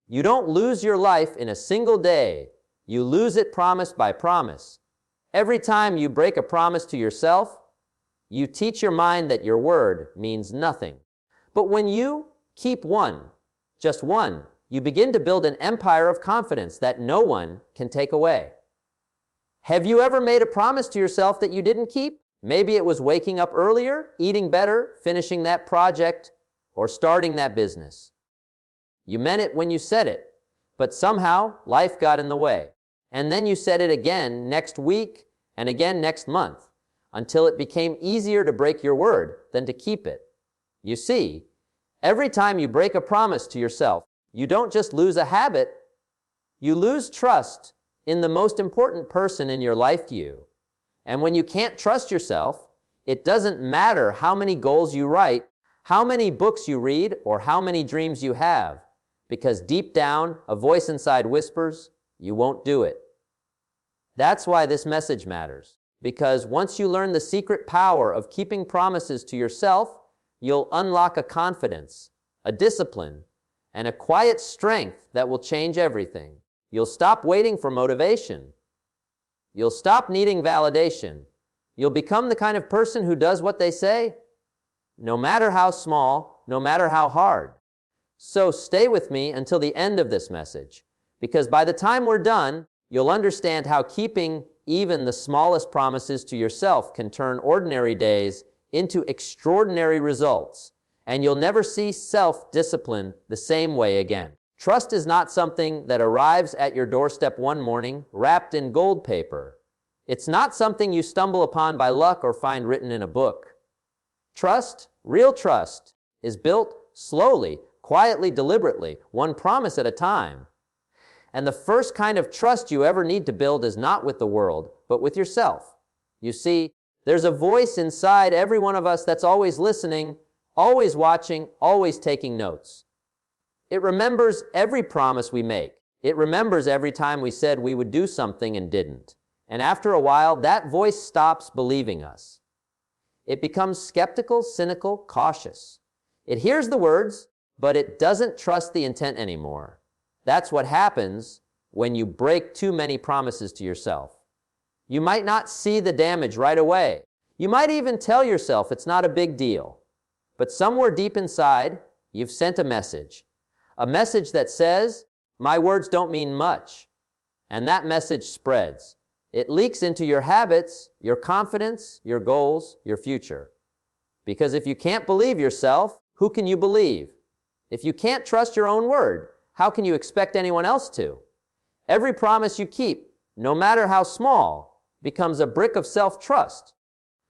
You don't lose your life in a single day. You lose it promise by promise. Every time you break a promise to yourself, you teach your mind that your word means nothing. But when you keep one, just one, you begin to build an empire of confidence that no one can take away. Have you ever made a promise to yourself that you didn't keep? Maybe it was waking up earlier, eating better, finishing that project, or starting that business. You meant it when you said it, but somehow life got in the way. And then you said it again next week and again next month, until it became easier to break your word than to keep it. You see, every time you break a promise to yourself, you don't just lose a habit, you lose trust in the most important person in your life to you. And when you can't trust yourself, it doesn't matter how many goals you write, how many books you read, or how many dreams you have, because deep down, a voice inside whispers, you won't do it. That's why this message matters, because once you learn the secret power of keeping promises to yourself, you'll unlock a confidence, a discipline, and a quiet strength that will change everything. You'll stop waiting for motivation. You'll stop needing validation. You'll become the kind of person who does what they say, no matter how small, no matter how hard. So stay with me until the end of this message, because by the time we're done, you'll understand how keeping even the smallest promises to yourself can turn ordinary days into extraordinary results, and you'll never see self-discipline the same way again. Trust is not something that arrives at your doorstep one morning wrapped in gold paper. It's not something you stumble upon by luck or find written in a book. Trust, real trust, is built slowly, quietly, deliberately, one promise at a time. And the first kind of trust you ever need to build is not with the world, but with yourself. You see, there's a voice inside every one of us that's always listening, always watching, always taking notes. It remembers every promise we make. It remembers every time we said we would do something and didn't. And after a while, that voice stops believing us. It becomes skeptical, cynical, cautious. It hears the words, but it doesn't trust the intent anymore. That's what happens when you break too many promises to yourself. You might not see the damage right away. You might even tell yourself it's not a big deal. But somewhere deep inside, you've sent a message that says, my words don't mean much. And that message spreads. It leaks into your habits, your confidence, your goals, your future. Because if you can't believe yourself, who can you believe? If you can't trust your own word, how can you expect anyone else to? Every promise you keep, no matter how small, becomes a brick of self-trust.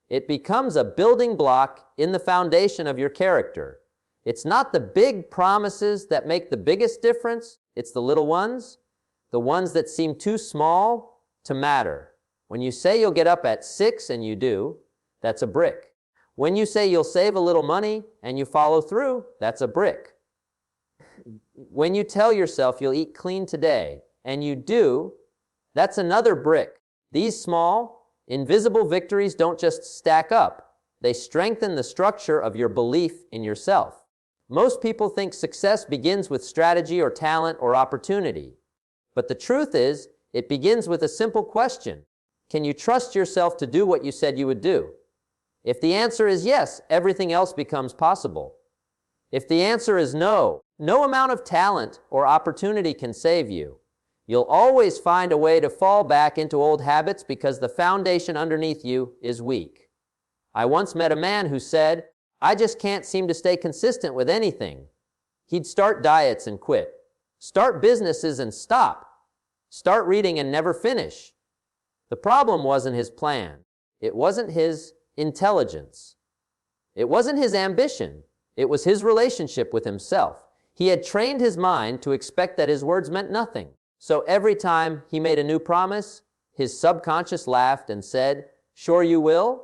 It becomes a building block in the foundation of your character. It's not the big promises that make the biggest difference. It's the little ones, the ones that seem too small to matter. When you say you'll get up at 6 and you do, that's a brick. When you say you'll save a little money and you follow through, that's a brick. When you tell yourself you'll eat clean today and you do, that's another brick. These small, invisible victories don't just stack up. They strengthen the structure of your belief in yourself. Most people think success begins with strategy or talent or opportunity. But the truth is, it begins with a simple question. Can you trust yourself to do what you said you would do? If the answer is yes, everything else becomes possible. If the answer is no, no amount of talent or opportunity can save you. You'll always find a way to fall back into old habits because the foundation underneath you is weak. I once met a man who said, I just can't seem to stay consistent with anything. He'd start diets and quit, start businesses and stop, start reading and never finish. The problem wasn't his plan. It wasn't his intelligence. It wasn't his ambition. It was his relationship with himself. He had trained his mind to expect that his words meant nothing. So every time he made a new promise, his subconscious laughed and said, "Sure you will?"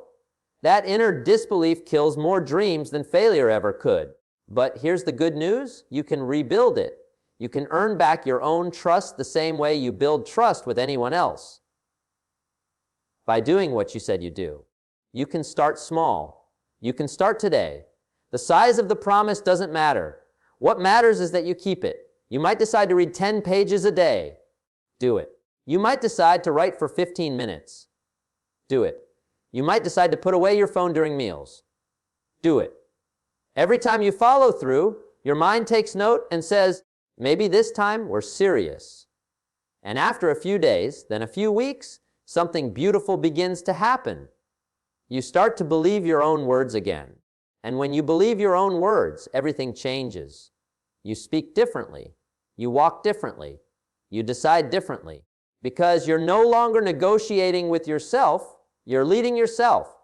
That inner disbelief kills more dreams than failure ever could. But here's the good news. You can rebuild it. You can earn back your own trust the same way you build trust with anyone else. By doing what you said you do. You can start small. You can start today. The size of the promise doesn't matter. What matters is that you keep it. You might decide to read 10 pages a day. Do it. You might decide to write for 15 minutes. Do it. You might decide to put away your phone during meals. Do it. Every time you follow through, your mind takes note and says, maybe this time we're serious. And after a few days, then a few weeks, something beautiful begins to happen. You start to believe your own words again. And when you believe your own words, everything changes. You speak differently. You walk differently. You decide differently. Because you're no longer negotiating with yourself, you're leading yourself.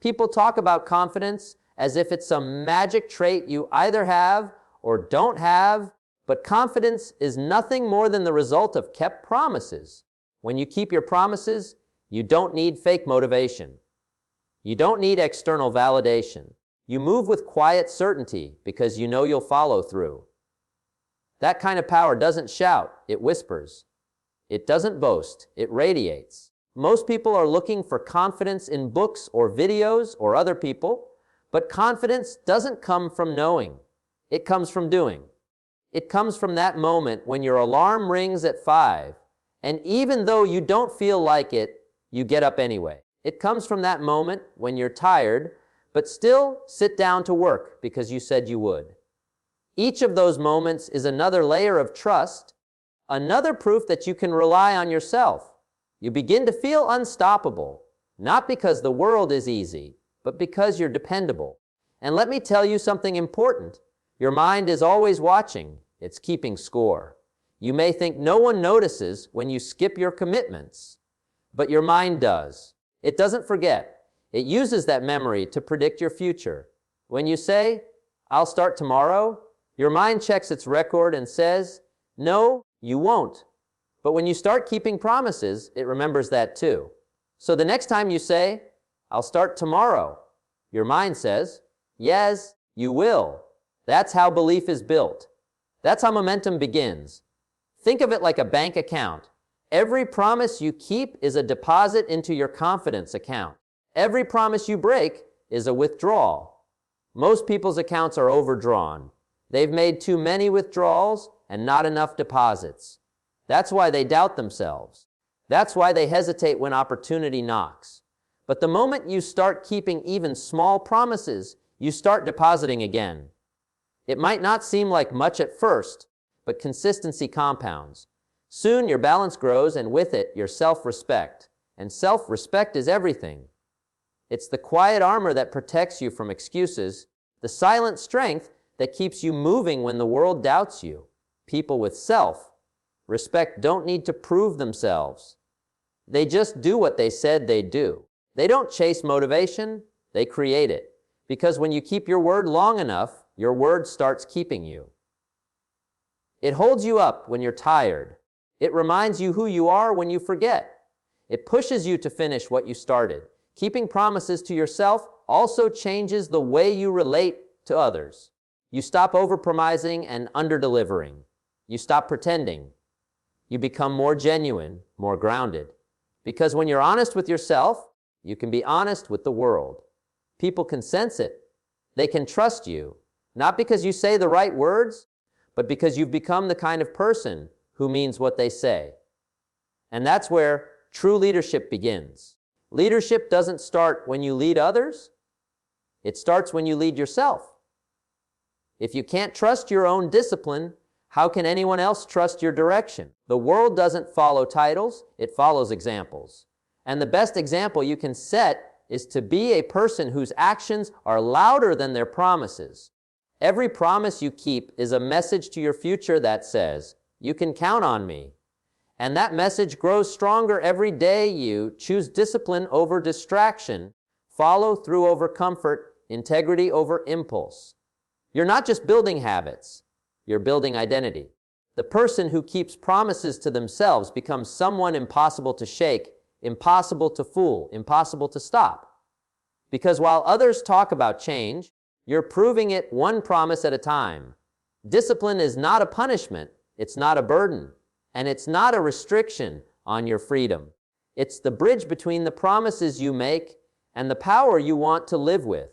People talk about confidence as if it's some magic trait you either have or don't have, but confidence is nothing more than the result of kept promises. When you keep your promises, you don't need fake motivation. You don't need external validation. You move with quiet certainty because you know you'll follow through. That kind of power doesn't shout, it whispers. It doesn't boast, it radiates. Most people are looking for confidence in books or videos or other people, but confidence doesn't come from knowing. It comes from doing. It comes from that moment when your alarm rings at 5, and even though you don't feel like it, you get up anyway. It comes from that moment when you're tired, but still sit down to work because you said you would. Each of those moments is another layer of trust, another proof that you can rely on yourself. You begin to feel unstoppable, not because the world is easy, but because you're dependable. And let me tell you something important. Your mind is always watching. It's keeping score. You may think no one notices when you skip your commitments, but your mind does. It doesn't forget. It uses that memory to predict your future. When you say, "I'll start tomorrow," your mind checks its record and says, "No, you won't." But when you start keeping promises, it remembers that too. So the next time you say, "I'll start tomorrow," your mind says, "Yes, you will." That's how belief is built. That's how momentum begins. Think of it like a bank account. Every promise you keep is a deposit into your confidence account. Every promise you break is a withdrawal. Most people's accounts are overdrawn. They've made too many withdrawals and not enough deposits. That's why they doubt themselves. That's why they hesitate when opportunity knocks. But the moment you start keeping even small promises, you start depositing again. It might not seem like much at first, but consistency compounds. Soon your balance grows, and with it, your self-respect. And self-respect is everything. It's the quiet armor that protects you from excuses, the silent strength that keeps you moving when the world doubts you. People with self-respect don't need to prove themselves. They just do what they said they'd do. They don't chase motivation, they create it. Because when you keep your word long enough, your word starts keeping you. It holds you up when you're tired. It reminds you who you are when you forget. It pushes you to finish what you started. Keeping promises to yourself also changes the way you relate to others. You stop overpromising and underdelivering. You stop pretending. You become more genuine, more grounded. Because when you're honest with yourself, you can be honest with the world. People can sense it. They can trust you, not because you say the right words, but because you've become the kind of person who means what they say. And that's where true leadership begins. Leadership doesn't start when you lead others. It starts when you lead yourself. If you can't trust your own discipline, how can anyone else trust your direction? The world doesn't follow titles, it follows examples. And the best example you can set is to be a person whose actions are louder than their promises. Every promise you keep is a message to your future that says, "You can count on me." And that message grows stronger every day you choose discipline over distraction, follow through over comfort, integrity over impulse. You're not just building habits, you're building identity. The person who keeps promises to themselves becomes someone impossible to shake, impossible to fool, impossible to stop. Because while others talk about change, you're proving it one promise at a time. Discipline is not a punishment, it's not a burden, and it's not a restriction on your freedom. It's the bridge between the promises you make and the power you want to live with.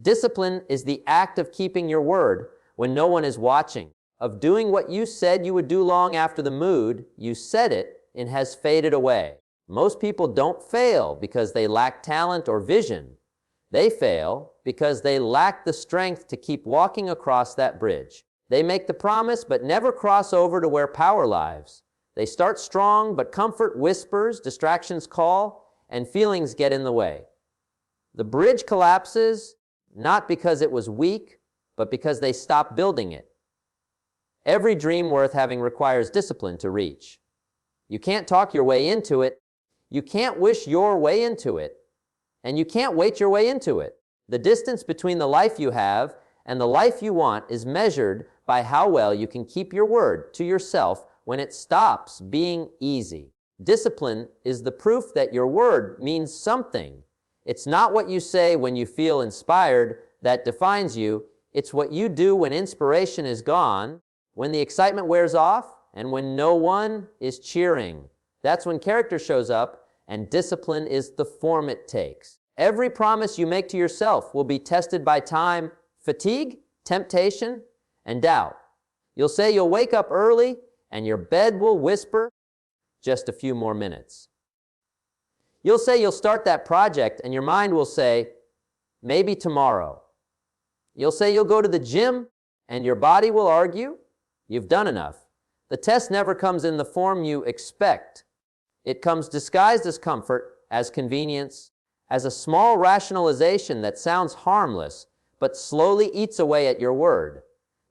Discipline is the act of keeping your word when no one is watching, of doing what you said you would do long after the mood you said it in has faded away. Most people don't fail because they lack talent or vision. They fail because they lack the strength to keep walking across that bridge. They make the promise but never cross over to where power lies. They start strong, but comfort whispers, distractions call, and feelings get in the way. The bridge collapses not because it was weak, but because they stopped building it. Every dream worth having requires discipline to reach. You can't talk your way into it. You can't wish your way into it. And you can't wait your way into it. The distance between the life you have and the life you want is measured by how well you can keep your word to yourself when it stops being easy. Discipline is the proof that your word means something. It's not what you say when you feel inspired that defines you. It's what you do when inspiration is gone, when the excitement wears off, and when no one is cheering. That's when character shows up, and discipline is the form it takes. Every promise you make to yourself will be tested by time, fatigue, temptation, and doubt. You'll say you'll wake up early, and your bed will whisper, just a few more minutes. You'll say you'll start that project, and your mind will say, maybe tomorrow. You'll say you'll go to the gym, and your body will argue, you've done enough. The test never comes in the form you expect. It comes disguised as comfort, as convenience, as a small rationalization that sounds harmless, but slowly eats away at your word.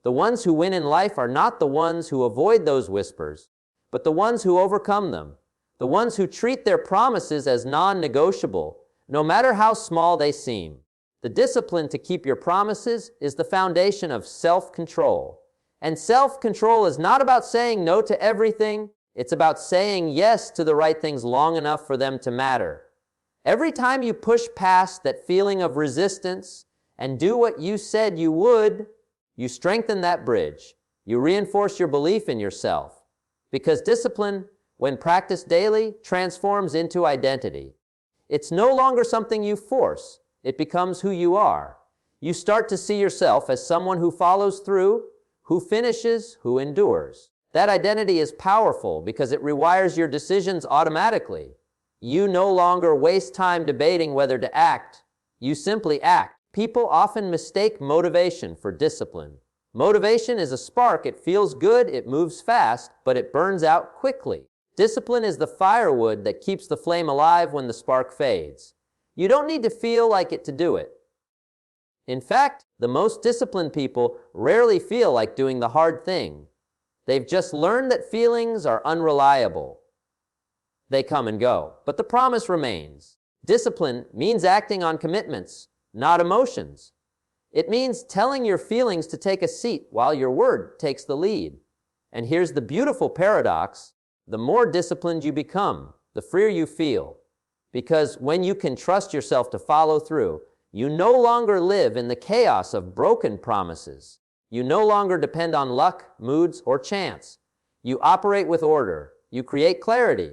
The ones who win in life are not the ones who avoid those whispers, but the ones who overcome them, the ones who treat their promises as non-negotiable, no matter how small they seem. The discipline to keep your promises is the foundation of self-control. And self-control is not about saying no to everything. It's about saying yes to the right things long enough for them to matter. Every time you push past that feeling of resistance and do what you said you would, you strengthen that bridge. You reinforce your belief in yourself. Because discipline, when practiced daily, transforms into identity. It's no longer something you force. It becomes who you are. You start to see yourself as someone who follows through, who finishes, who endures. That identity is powerful because it rewires your decisions automatically. You no longer waste time debating whether to act. You simply act. People often mistake motivation for discipline. Motivation is a spark. It feels good, it moves fast, but it burns out quickly. Discipline is the firewood that keeps the flame alive when the spark fades. You don't need to feel like it to do it. In fact, the most disciplined people rarely feel like doing the hard thing. They've just learned that feelings are unreliable. They come and go, but the promise remains. Discipline means acting on commitments, not emotions. It means telling your feelings to take a seat while your word takes the lead. And here's the beautiful paradox. The more disciplined you become, the freer you feel. Because when you can trust yourself to follow through, you no longer live in the chaos of broken promises. You no longer depend on luck, moods, or chance. You operate with order. You create clarity.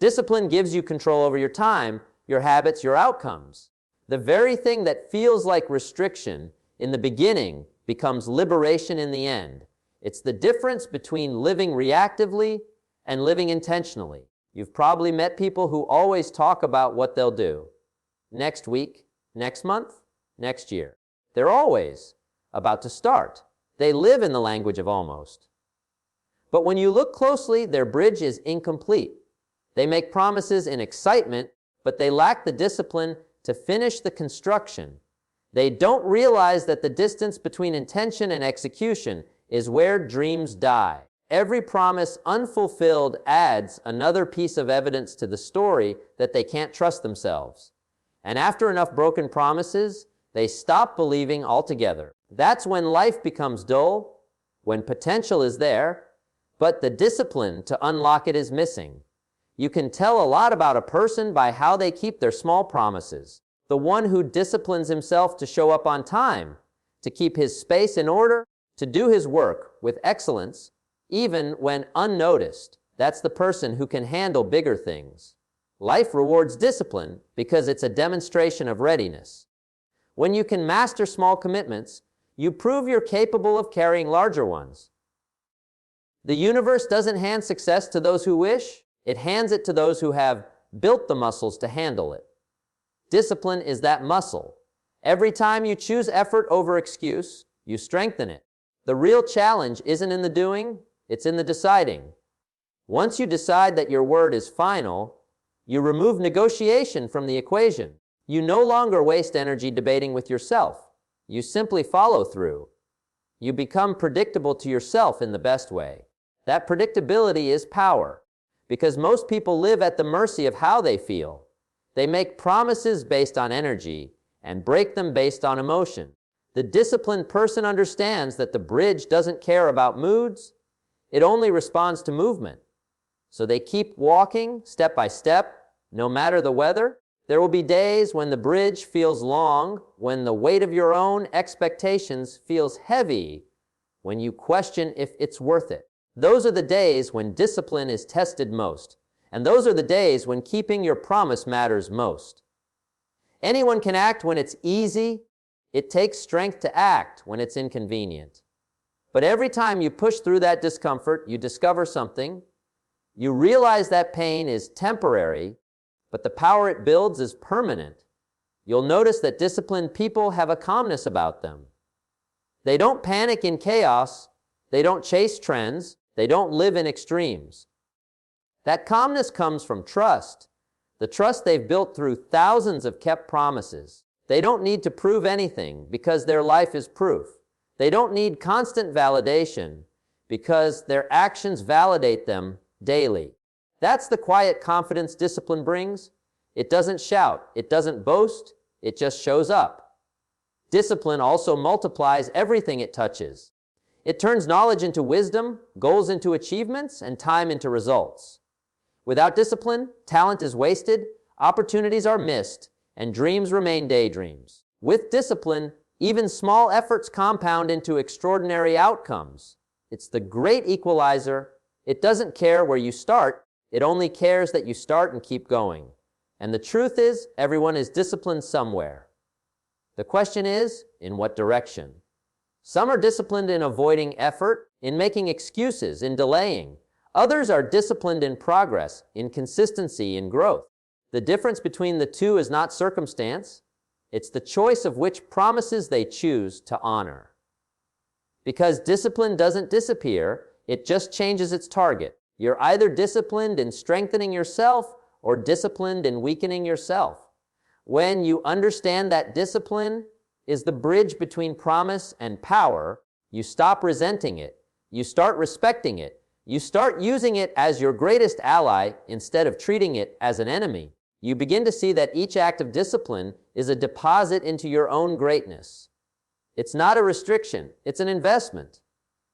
Discipline gives you control over your time, your habits, your outcomes. The very thing that feels like restriction in the beginning becomes liberation in the end. It's the difference between living reactively and living intentionally. You've probably met people who always talk about what they'll do. Next week, next month, next year. They're always about to start. They live in the language of almost. But when you look closely, their bridge is incomplete. They make promises in excitement, but they lack the discipline to finish the construction. They don't realize that the distance between intention and execution is where dreams die. Every promise unfulfilled adds another piece of evidence to the story that they can't trust themselves. And after enough broken promises, they stop believing altogether. That's when life becomes dull, when potential is there, but the discipline to unlock it is missing. You can tell a lot about a person by how they keep their small promises. The one who disciplines himself to show up on time, to keep his space in order, to do his work with excellence, even when unnoticed. That's the person who can handle bigger things. Life rewards discipline because it's a demonstration of readiness. When you can master small commitments, you prove you're capable of carrying larger ones. The universe doesn't hand success to those who wish. It hands it to those who have built the muscles to handle it. Discipline is that muscle. Every time you choose effort over excuse, you strengthen it. The real challenge isn't in the doing, it's in the deciding. Once you decide that your word is final, you remove negotiation from the equation. You no longer waste energy debating with yourself. You simply follow through. You become predictable to yourself in the best way. That predictability is power, because most people live at the mercy of how they feel. They make promises based on energy and break them based on emotion. The disciplined person understands that the bridge doesn't care about moods. It only responds to movement. So they keep walking step by step, no matter the weather. There will be days when the bridge feels long, when the weight of your own expectations feels heavy, when you question if it's worth it. Those are the days when discipline is tested most, and those are the days when keeping your promise matters most. Anyone can act when it's easy. It takes strength to act when it's inconvenient. But every time you push through that discomfort, you discover something. You realize that pain is temporary, but the power it builds is permanent. You'll notice that disciplined people have a calmness about them. They don't panic in chaos. They don't chase trends. They don't live in extremes. That calmness comes from trust, the trust they've built through thousands of kept promises. They don't need to prove anything because their life is proof. They don't need constant validation because their actions validate them daily. That's the quiet confidence discipline brings. It doesn't shout, it doesn't boast, it just shows up. Discipline also multiplies everything it touches. It turns knowledge into wisdom, goals into achievements, and time into results. Without discipline, talent is wasted, opportunities are missed, and dreams remain daydreams. With discipline, even small efforts compound into extraordinary outcomes. It's the great equalizer. It doesn't care where you start, it only cares that you start and keep going. And the truth is, everyone is disciplined somewhere. The question is, in what direction? Some are disciplined in avoiding effort, in making excuses, in delaying. Others are disciplined in progress, in consistency, in growth. The difference between the two is not circumstance. It's the choice of which promises they choose to honor. Because discipline doesn't disappear, it just changes its target. You're either disciplined in strengthening yourself or disciplined in weakening yourself. When you understand that discipline is the bridge between promise and power, you stop resenting it. You start respecting it. You start using it as your greatest ally instead of treating it as an enemy. You begin to see that each act of discipline is a deposit into your own greatness. It's not a restriction, it's an investment.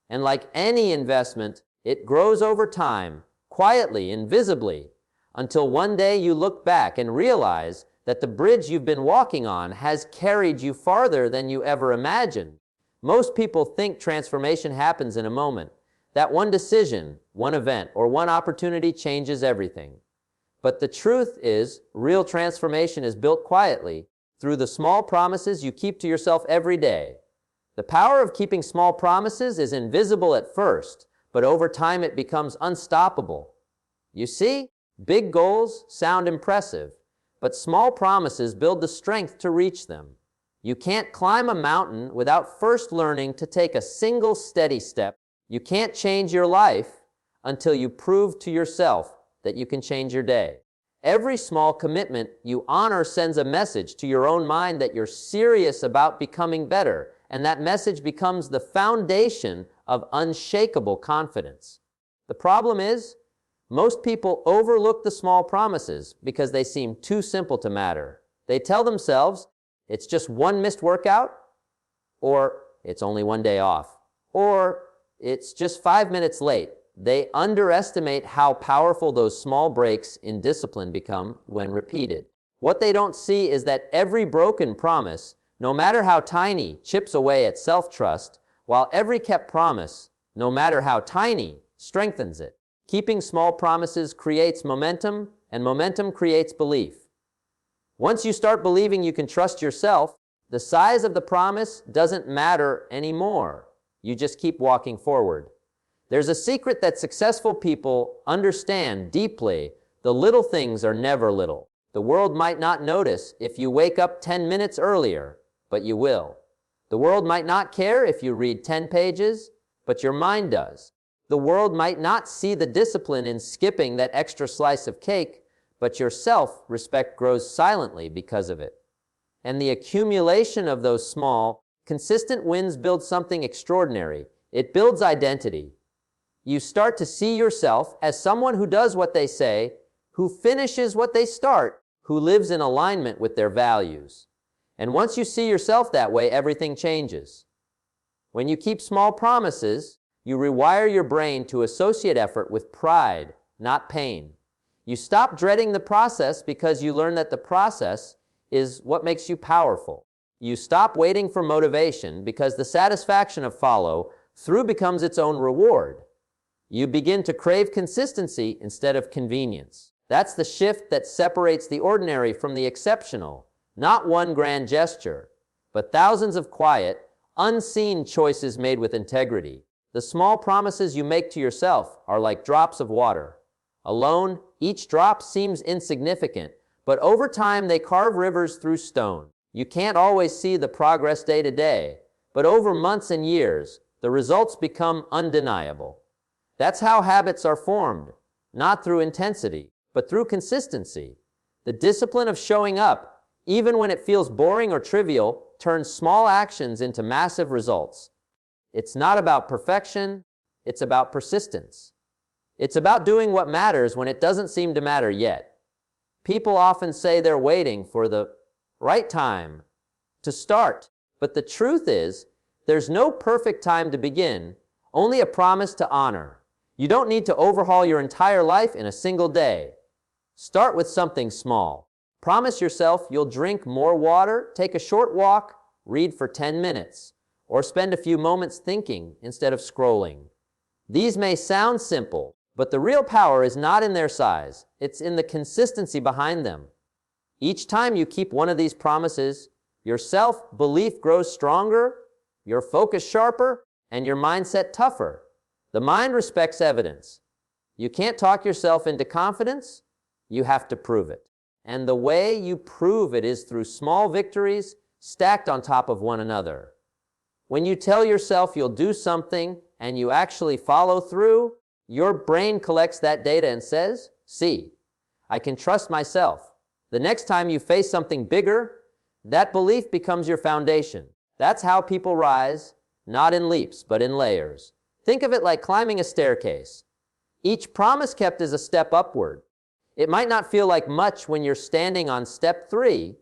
And like any investment, it grows over time, quietly, invisibly, until one day you look back and realize that the bridge you've been walking on has carried you farther than you ever imagined. Most people think transformation happens in a moment, that one decision, one event, or one opportunity changes everything. But the truth is, real transformation is built quietly through the small promises you keep to yourself every day. The power of keeping small promises is invisible at first, but over time it becomes unstoppable. You see, big goals sound impressive, but small promises build the strength to reach them. You can't climb a mountain without first learning to take a single steady step. You can't change your life until you prove to yourself that you can change your day. Every small commitment you honor sends a message to your own mind that you're serious about becoming better, and that message becomes the foundation of unshakable confidence. The problem is, most people overlook the small promises because they seem too simple to matter. They tell themselves, it's just one missed workout, or it's only one day off, or it's just 5 minutes late. They underestimate how powerful those small breaks in discipline become when repeated. What they don't see is that every broken promise, no matter how tiny, chips away at self-trust, while every kept promise, no matter how tiny, strengthens it. Keeping small promises creates momentum, and momentum creates belief. Once you start believing you can trust yourself, the size of the promise doesn't matter anymore. You just keep walking forward. There's a secret that successful people understand deeply. The little things are never little. The world might not notice if you wake up 10 minutes earlier, but you will. The world might not care if you read 10 pages, but your mind does. The world might not see the discipline in skipping that extra slice of cake, but your self-respect grows silently because of it. And the accumulation of those small, consistent wins builds something extraordinary. It builds identity. You start to see yourself as someone who does what they say, who finishes what they start, who lives in alignment with their values. And once you see yourself that way, everything changes. When you keep small promises, you rewire your brain to associate effort with pride, not pain. You stop dreading the process because you learn that the process is what makes you powerful. You stop waiting for motivation because the satisfaction of follow-through becomes its own reward. You begin to crave consistency instead of convenience. That's the shift that separates the ordinary from the exceptional. Not one grand gesture, but thousands of quiet, unseen choices made with integrity. The small promises you make to yourself are like drops of water. Alone, each drop seems insignificant, but over time they carve rivers through stone. You can't always see the progress day to day, but over months and years, the results become undeniable. That's how habits are formed, not through intensity, but through consistency. The discipline of showing up, even when it feels boring or trivial, turns small actions into massive results. It's not about perfection, it's about persistence. It's about doing what matters when it doesn't seem to matter yet. People often say they're waiting for the right time to start, but the truth is, there's no perfect time to begin, only a promise to honor. You don't need to overhaul your entire life in a single day. Start with something small. Promise yourself you'll drink more water, take a short walk, read for 10 minutes, or spend a few moments thinking instead of scrolling. These may sound simple, but the real power is not in their size. It's in the consistency behind them. Each time you keep one of these promises, your self-belief grows stronger, your focus sharper, and your mindset tougher. The mind respects evidence. You can't talk yourself into confidence, you have to prove it. And the way you prove it is through small victories stacked on top of one another. When you tell yourself you'll do something and you actually follow through, your brain collects that data and says, "See, I can trust myself." The next time you face something bigger, that belief becomes your foundation. That's how people rise, not in leaps, but in layers. Think of it like climbing a staircase. Each promise kept is a step upward. It might not feel like much when you're standing on step 3,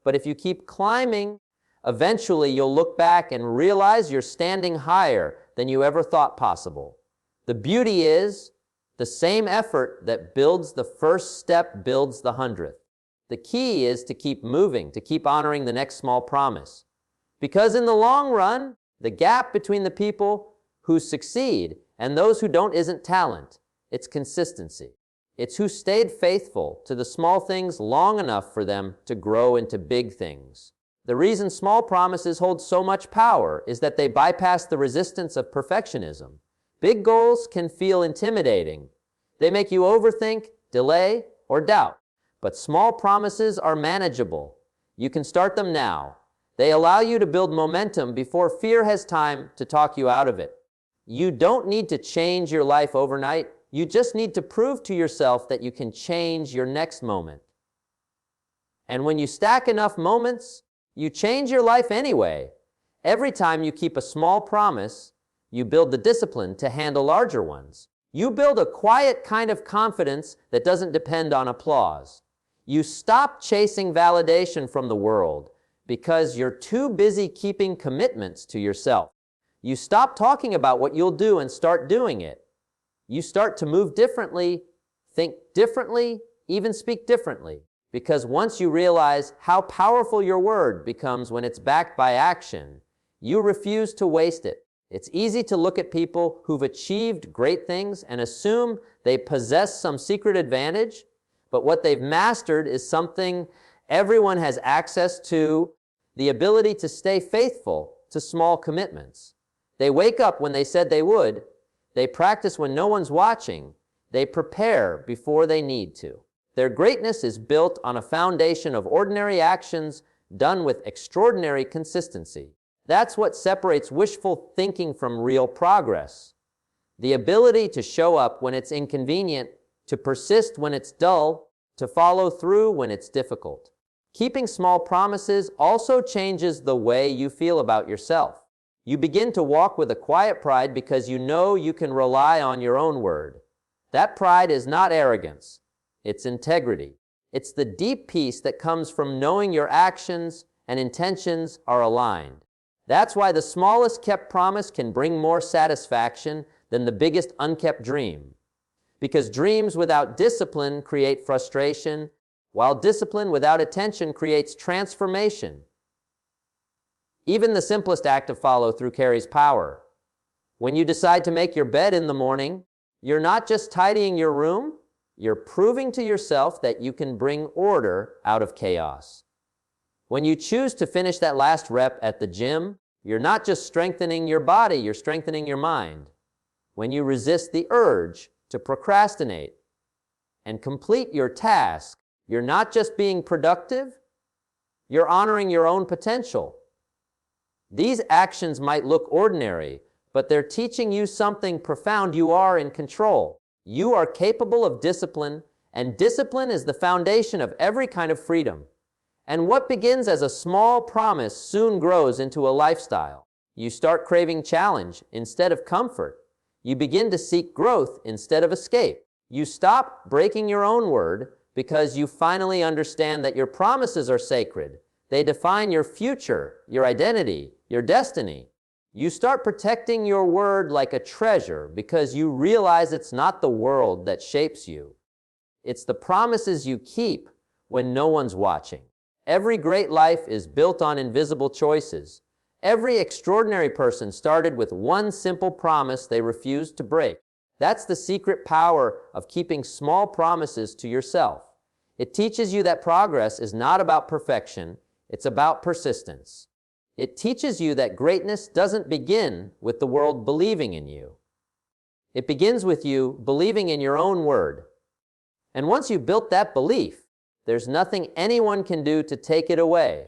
but if you keep climbing, eventually you'll look back and realize you're standing higher than you ever thought possible. The beauty is, the same effort that builds the first step builds the 100th. The key is to keep moving, to keep honoring the next small promise. Because in the long run, the gap between the people who succeed and those who don't isn't talent, it's consistency. It's who stayed faithful to the small things long enough for them to grow into big things. The reason small promises hold so much power is that they bypass the resistance of perfectionism. Big goals can feel intimidating. They make you overthink, delay, or doubt. But small promises are manageable. You can start them now. They allow you to build momentum before fear has time to talk you out of it. You don't need to change your life overnight. You just need to prove to yourself that you can change your next moment. And when you stack enough moments, you change your life anyway. Every time you keep a small promise, you build the discipline to handle larger ones. You build a quiet kind of confidence that doesn't depend on applause. You stop chasing validation from the world because you're too busy keeping commitments to yourself. You stop talking about what you'll do and start doing it. You start to move differently, think differently, even speak differently. Because once you realize how powerful your word becomes when it's backed by action, you refuse to waste it. It's easy to look at people who've achieved great things and assume they possess some secret advantage, but what they've mastered is something everyone has access to, the ability to stay faithful to small commitments. They wake up when they said they would. They practice when no one's watching. They prepare before they need to. Their greatness is built on a foundation of ordinary actions done with extraordinary consistency. That's what separates wishful thinking from real progress. The ability to show up when it's inconvenient, to persist when it's dull, to follow through when it's difficult. Keeping small promises also changes the way you feel about yourself. You begin to walk with a quiet pride because you know you can rely on your own word. That pride is not arrogance. It's integrity. It's the deep peace that comes from knowing your actions and intentions are aligned. That's why the smallest kept promise can bring more satisfaction than the biggest unkept dream. Because dreams without discipline create frustration, while discipline without attention creates transformation. Even the simplest act of follow-through carries power. When you decide to make your bed in the morning, you're not just tidying your room, you're proving to yourself that you can bring order out of chaos. When you choose to finish that last rep at the gym, you're not just strengthening your body, you're strengthening your mind. When you resist the urge to procrastinate and complete your task, you're not just being productive, you're honoring your own potential. These actions might look ordinary, but they're teaching you something profound. You are in control. You are capable of discipline, and discipline is the foundation of every kind of freedom. And what begins as a small promise soon grows into a lifestyle. You start craving challenge instead of comfort. You begin to seek growth instead of escape. You stop breaking your own word because you finally understand that your promises are sacred. They define your future, your identity, your destiny. You start protecting your word like a treasure because you realize it's not the world that shapes you. It's the promises you keep when no one's watching. Every great life is built on invisible choices. Every extraordinary person started with one simple promise they refused to break. That's the secret power of keeping small promises to yourself. It teaches you that progress is not about perfection, it's about persistence. It teaches you that greatness doesn't begin with the world believing in you. It begins with you believing in your own word. And once you've built that belief, there's nothing anyone can do to take it away.